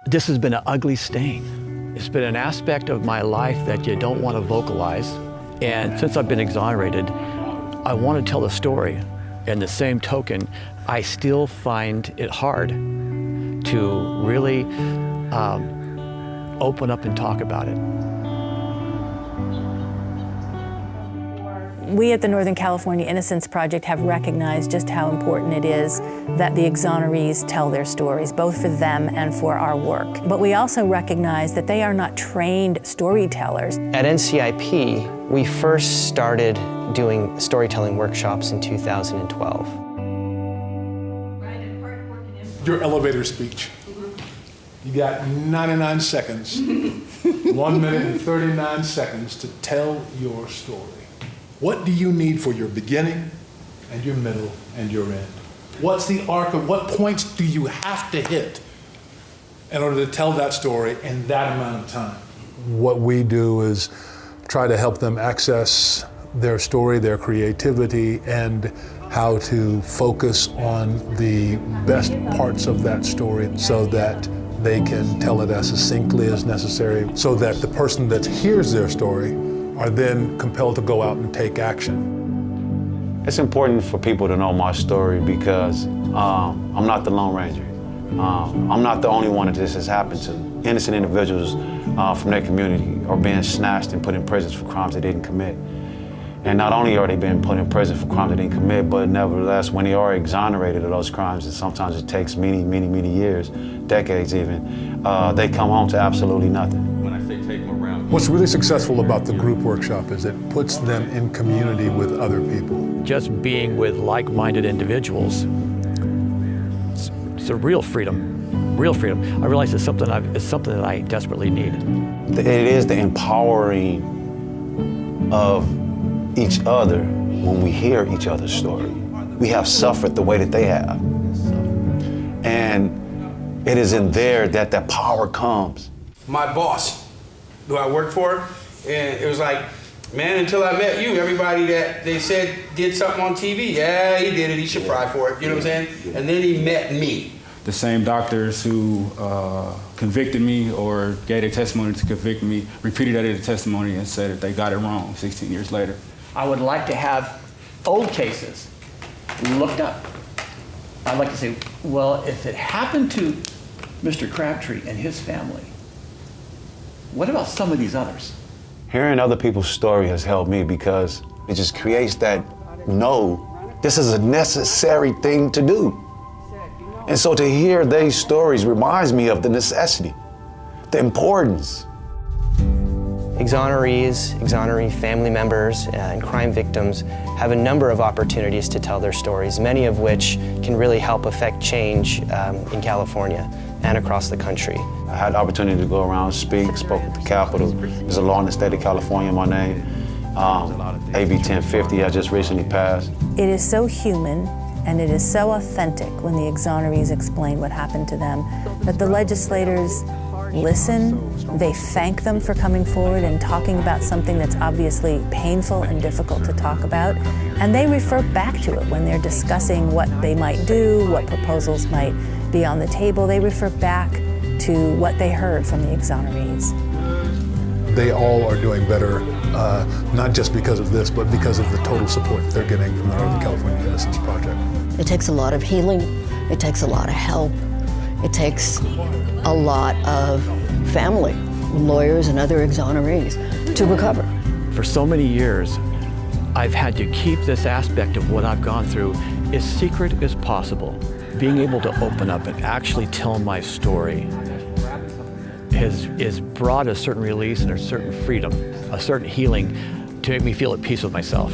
This has been an ugly stain. It's been an aspect of my life that you don't want to vocalize. And since I've been exonerated, I want to tell the story. And the same token, I still find it hard to really open up and talk about it. We at the Northern California Innocence Project have recognized just how important it is that the exonerees tell their stories, both for them and for our work. But we also recognize that they are not trained storytellers. At NCIP, we first started doing storytelling workshops in 2012. Your elevator speech. You got 99 seconds, 1 minute and 39 seconds to tell your story. What do you need for your beginning and your middle and your end? What's the arc of what points do you have to hit in order to tell that story in that amount of time? What we do is try to help them access their story, their creativity, and how to focus on the best parts of that story so that they can tell it as succinctly as necessary, so that the person that hears their story are then compelled to go out and take action. It's important for people to know my story because I'm not the Lone Ranger. I'm not the only one that this has happened to. Innocent individuals from their community are being snatched and put in prisons for crimes they didn't commit. And not only are they being put in prison for crimes they didn't commit, but nevertheless, when they are exonerated of those crimes, and sometimes it takes many, many, many years, decades even, they come home to absolutely nothing. When I say take them around. What's really successful about the group workshop is it puts them in community with other people. Just being with like-minded individuals, it's a real freedom, real freedom. I realize it's something that I desperately need. It is the empowering of each other when we hear each other's story. We have suffered the way that they have. And it is in there that that power comes. My boss, who I worked for, and it was like, man, until I met you, everybody that they said did something on TV, yeah, he did it, he should fry for it, you know what I'm saying? And then he met me. The same doctors who convicted me or gave their testimony to convict me repeated that in the testimony and said that they got it wrong 16 years later. I would like to have old cases looked up. I'd like to say, well, if it happened to Mr. CRABTREE and his family, what about some of these others? Hearing other people's story has helped me because it just creates that, no, this is a necessary thing to do. And so to hear these stories reminds me of the necessity, the importance. Exonerees, exoneree family members, and crime victims have a number of opportunities to tell their stories, many of which can really help affect change in California and across the country. I had the opportunity to go around, spoke at the Capitol. There's a law in the state of California in my name. AB 1050 I just recently passed. It is so human and it is so authentic when the exonerees explain what happened to them that the legislators listen, they thank them for coming forward and talking about something that's obviously painful and difficult to talk about, and they refer back to it when they're discussing what they might do, what proposals might be on the table. They refer back to what they heard from the exonerees. They all are doing better, not just because of this, but because of the total support that they're getting from the Northern California Innocence Project. It takes a lot of healing, it takes a lot of help, it takes a lot of family, lawyers and other exonerees to recover. For so many years, I've had to keep this aspect of what I've gone through as secret as possible. Being able to open up and actually tell my story has brought a certain release and a certain freedom, a certain healing to make me feel at peace with myself.